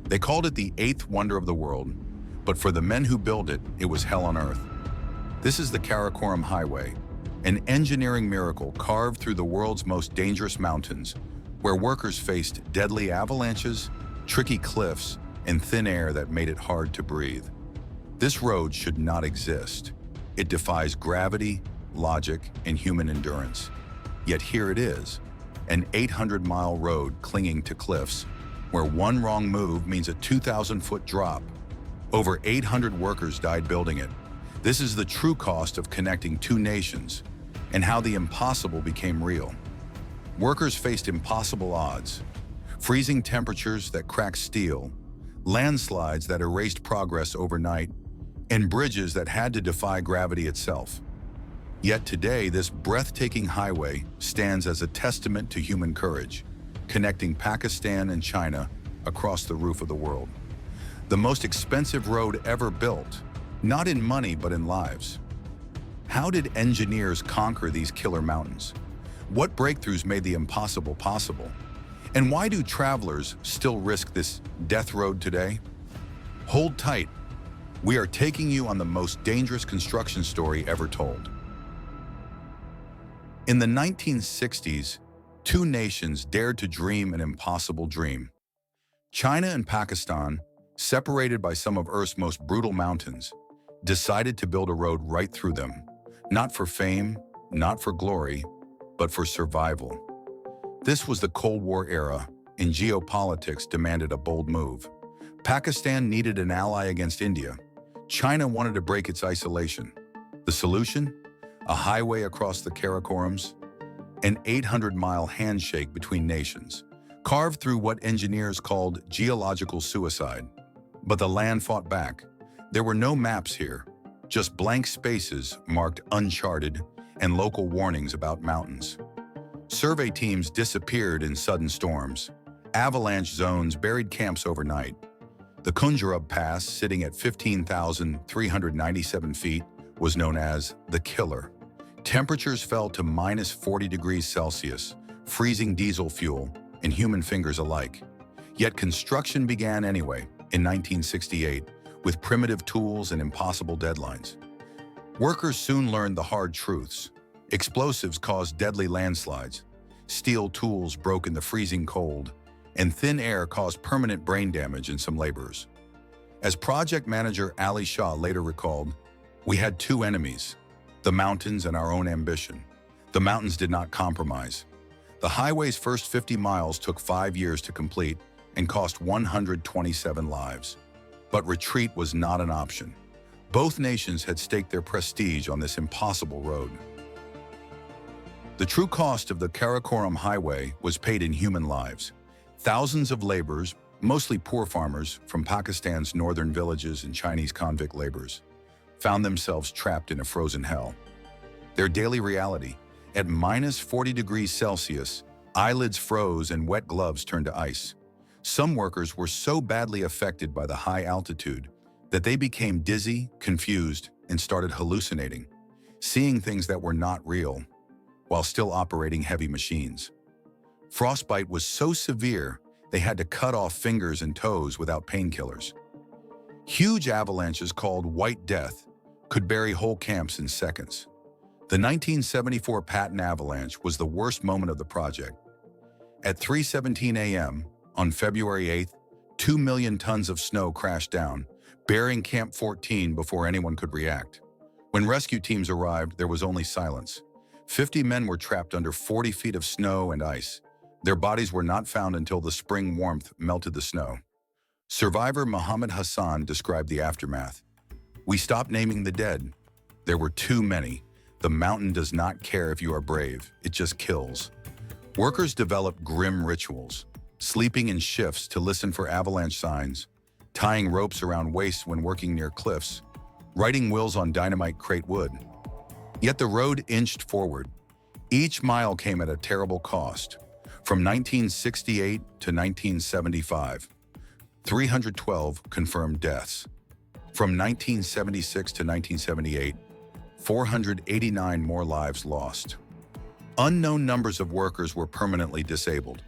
They called it the eighth wonder of the world, but for the men who built it, it was hell on earth. This is the Karakoram Highway, an engineering miracle carved through the world's most dangerous mountains, where workers faced deadly avalanches, tricky cliffs, and thin air that made it hard to breathe. This road should not exist. It defies gravity, logic, and human endurance. Yet here it is, an 800-mile road clinging to cliffs, where one wrong move means a 2,000-foot drop. Over 800 workers died building it. This is the true cost of connecting two nations, and how the impossible became real. Workers faced impossible odds, freezing temperatures that cracked steel, landslides that erased progress overnight, and bridges that had to defy gravity itself. Yet today, this breathtaking highway stands as a testament to human courage, connecting Pakistan and China across the roof of the world. The most expensive road ever built, not in money but in lives. How did engineers conquer these killer mountains? What breakthroughs made the impossible possible? And why do travelers still risk this death road today? Hold tight. We are taking you on the most dangerous construction story ever told. In the 1960s, two nations dared to dream an impossible dream. China and Pakistan, separated by some of Earth's most brutal mountains, decided to build a road right through them, not for fame, not for glory, but for survival. This was the Cold War era, and geopolitics demanded a bold move. Pakistan needed an ally against India. China wanted to break its isolation. The solution? A highway across the Karakorams, an 800-mile handshake between nations, carved through what engineers called geological suicide. But the land fought back. There were no maps here, just blank spaces marked uncharted and local warnings about mountains. Survey teams disappeared in sudden storms. Avalanche zones buried camps overnight. The Kunjarub Pass, sitting at 15,397 feet, was known as the Killer. Temperatures fell to minus 40 degrees Celsius, freezing diesel fuel and human fingers alike. Yet construction began anyway in 1968 with primitive tools and impossible deadlines. Workers soon learned the hard truths. Explosives caused deadly landslides, steel tools broke in the freezing cold, and thin air caused permanent brain damage in some laborers. As project manager Ali Shah later recalled, "We had two enemies, the mountains and our own ambition. The mountains did not compromise. The highway's first 50 miles took 5 years to complete and cost 127 lives. But retreat was not an option. Both nations had staked their prestige on this impossible road." The true cost of the Karakoram Highway was paid in human lives. Thousands of laborers, mostly poor farmers from Pakistan's northern villages and Chinese convict laborers, found themselves trapped in a frozen hell. Their daily reality, at minus 40 degrees Celsius, eyelids froze and wet gloves turned to ice. Some workers were so badly affected by the high altitude that they became dizzy, confused, and started hallucinating, seeing things that were not real, while still operating heavy machines. Frostbite was so severe, they had to cut off fingers and toes without painkillers. Huge avalanches called White Death could bury whole camps in seconds. The 1974 Patton avalanche was the worst moment of the project. At 3:17 a.m. on February 8th, 2 million tons of snow crashed down, burying Camp 14 before anyone could react. When rescue teams arrived, there was only silence. 50 men were trapped under 40 feet of snow and ice. Their bodies were not found until the spring warmth melted the snow. Survivor Muhammad Hassan described the aftermath. "We stopped naming the dead. There were too many. The mountain does not care if you are brave, it just kills." Workers developed grim rituals, sleeping in shifts to listen for avalanche signs, tying ropes around waists when working near cliffs, writing wills on dynamite crate wood. Yet the road inched forward. Each mile came at a terrible cost. From 1968 to 1975, 312 confirmed deaths. From 1976 to 1978, 489 more lives lost. Unknown numbers of workers were permanently disabled.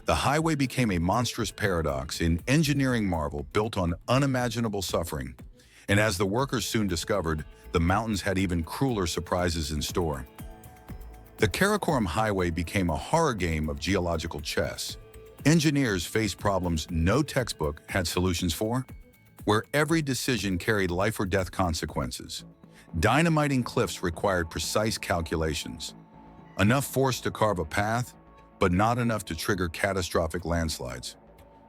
The highway became a monstrous paradox, an engineering marvel built on unimaginable suffering. And as the workers soon discovered, the mountains had even crueler surprises in store. The Karakoram Highway became a horror game of geological chess. Engineers faced problems no textbook had solutions for, where every decision carried life or death consequences. Dynamiting cliffs required precise calculations. Enough force to carve a path, but not enough to trigger catastrophic landslides.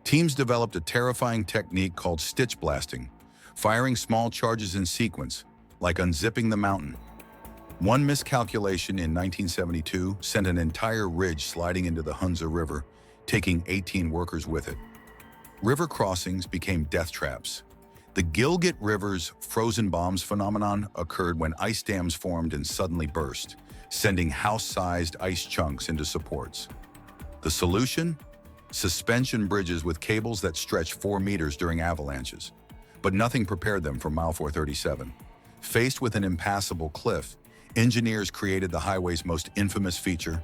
Teams developed a terrifying technique called stitch blasting, firing small charges in sequence, like unzipping the mountain. One miscalculation in 1972 sent an entire ridge sliding into the Hunza River, taking 18 workers with it. River crossings became death traps. The Gilgit River's frozen bombs phenomenon occurred when ice dams formed and suddenly burst, sending house-sized ice chunks into supports. The solution? Suspension bridges with cables that stretched 4 meters during avalanches. But nothing prepared them for mile 437. Faced with an impassable cliff, engineers created the highway's most infamous feature,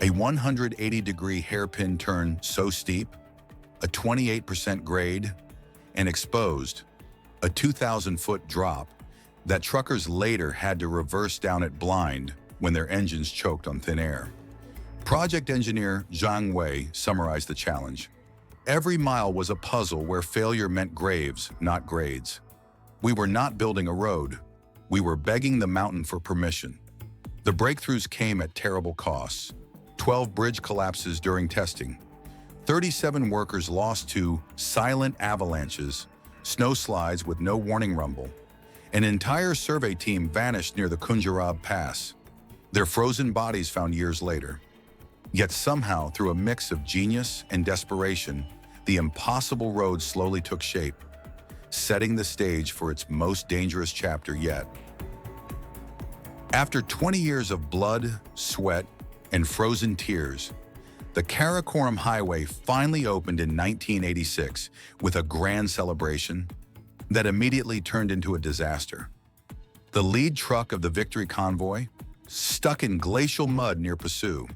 a 180-degree hairpin turn so steep, a 28% grade, and exposed, a 2,000-foot drop that truckers later had to reverse down it blind when their engines choked on thin air. Project engineer Zhang Wei summarized the challenge. Every mile was a puzzle where failure meant graves, not grades. We were not building a road. We were begging the mountain for permission. The breakthroughs came at terrible costs. 12 bridge collapses during testing. 37 workers lost to silent avalanches, snowslides with no warning rumble. An entire survey team vanished near the Kunjarab Pass, their frozen bodies found years later. Yet somehow, through a mix of genius and desperation, the impossible road slowly took shape, setting the stage for its most dangerous chapter yet. After 20 years of blood, sweat, and frozen tears, the Karakoram Highway finally opened in 1986 with a grand celebration that immediately turned into a disaster. The lead truck of the Victory Convoy stuck in glacial mud near Pasu.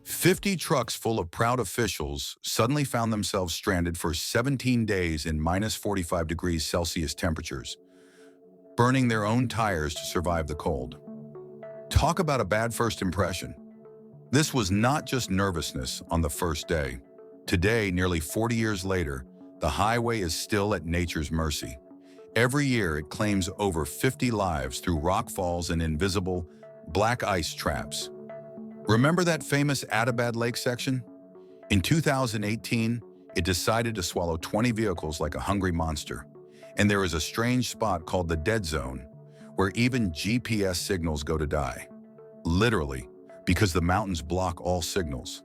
50 trucks full of proud officials suddenly found themselves stranded for 17 days in minus 45 degrees Celsius temperatures, burning their own tires to survive the cold. Talk about a bad first impression. This was not just nervousness on the first day. Today, nearly 40 years later, the highway is still at nature's mercy. Every year, it claims over 50 lives through rock falls and invisible black ice traps. Remember that famous Adabad Lake section? In 2018, it decided to swallow 20 vehicles like a hungry monster. And there is a strange spot called the Dead Zone, where even GPS signals go to die. Literally, because the mountains block all signals.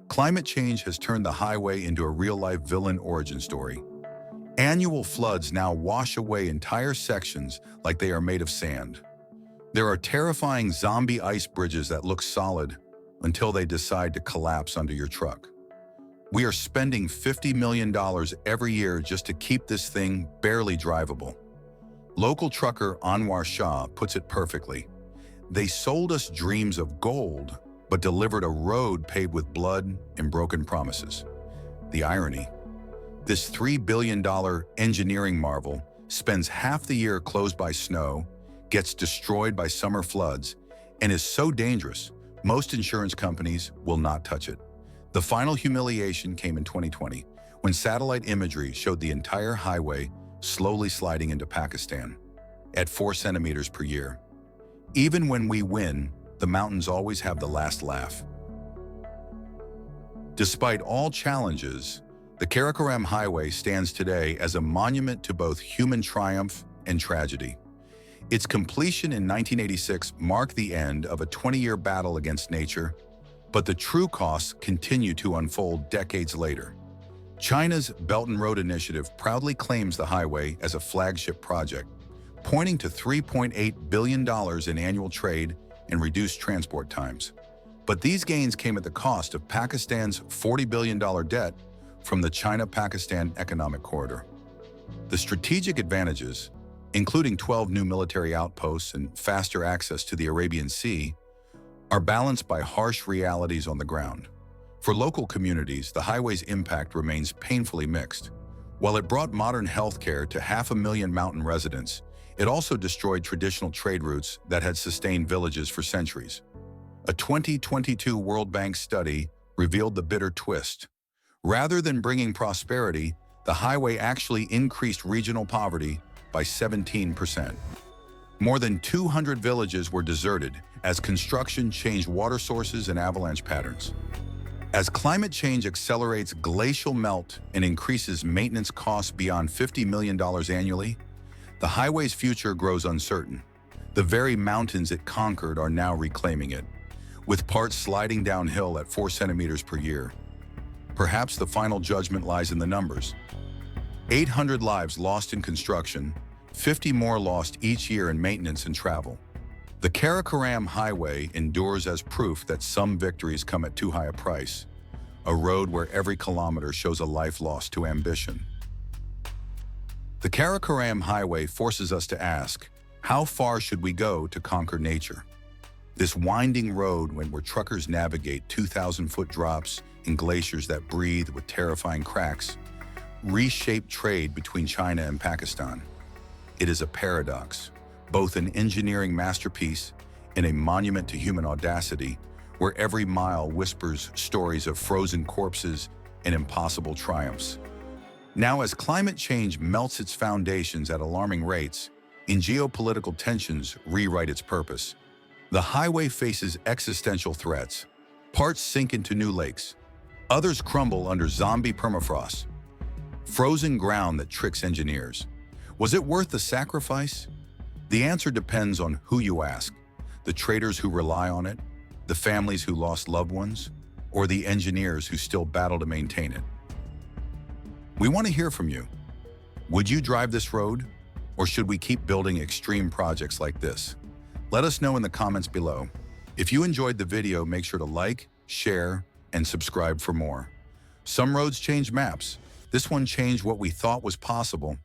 Climate change has turned the highway into a real-life villain origin story. Annual floods now wash away entire sections like they are made of sand. There are terrifying zombie ice bridges that look solid until they decide to collapse under your truck. We are spending $50 million every year just to keep this thing barely drivable. Local trucker Anwar Shah puts it perfectly. They sold us dreams of gold, but delivered a road paved with blood and broken promises. The irony: this $3 billion engineering marvel spends half the year closed by snow, gets destroyed by summer floods, and is so dangerous, most insurance companies will not touch it. The final humiliation came in 2020, when satellite imagery showed the entire highway slowly sliding into Pakistan at 4 centimeters per year. Even when we win, the mountains always have the last laugh. Despite all challenges, the Karakoram Highway stands today as a monument to both human triumph and tragedy. Its completion in 1986 marked the end of a 20-year battle against nature, but the true costs continue to unfold decades later. China's Belt and Road Initiative proudly claims the highway as a flagship project, pointing to $3.8 billion in annual trade and reduced transport times. But these gains came at the cost of Pakistan's $40 billion debt from the China-Pakistan Economic Corridor. The strategic advantages, including 12 new military outposts and faster access to the Arabian Sea, are balanced by harsh realities on the ground. For local communities, the highway's impact remains painfully mixed. While it brought modern healthcare to 500,000 mountain residents, it also destroyed traditional trade routes that had sustained villages for centuries. A 2022 World Bank study revealed the bitter twist. Rather than bringing prosperity, the highway actually increased regional poverty by 17%. More than 200 villages were deserted as construction changed water sources and avalanche patterns. As climate change accelerates glacial melt and increases maintenance costs beyond $50 million annually, the highway's future grows uncertain. The very mountains it conquered are now reclaiming it, with parts sliding downhill at 4 centimeters per year. Perhaps the final judgment lies in the numbers. 800 lives lost in construction, 50 more lost each year in maintenance and travel. The Karakoram Highway endures as proof that some victories come at too high a price, a road where every kilometer shows a life lost to ambition. The Karakoram Highway forces us to ask, how far should we go to conquer nature? This winding road where truckers navigate 2,000-foot drops in glaciers that breathe with terrifying cracks, reshaped trade between China and Pakistan. It is a paradox, both an engineering masterpiece and a monument to human audacity, where every mile whispers stories of frozen corpses and impossible triumphs. Now, as climate change melts its foundations at alarming rates, and geopolitical tensions rewrite its purpose, the highway faces existential threats. Parts sink into new lakes. Others crumble under zombie permafrost. Frozen ground that tricks engineers. Was it worth the sacrifice? The answer depends on who you ask. The traders who rely on it, the families who lost loved ones, or the engineers who still battle to maintain it. We want to hear from you. Would you drive this road? Or should we keep building extreme projects like this? Let us know in the comments below. If you enjoyed the video, make sure to like, share, and subscribe for more. Some roads change maps. This one changed what we thought was possible.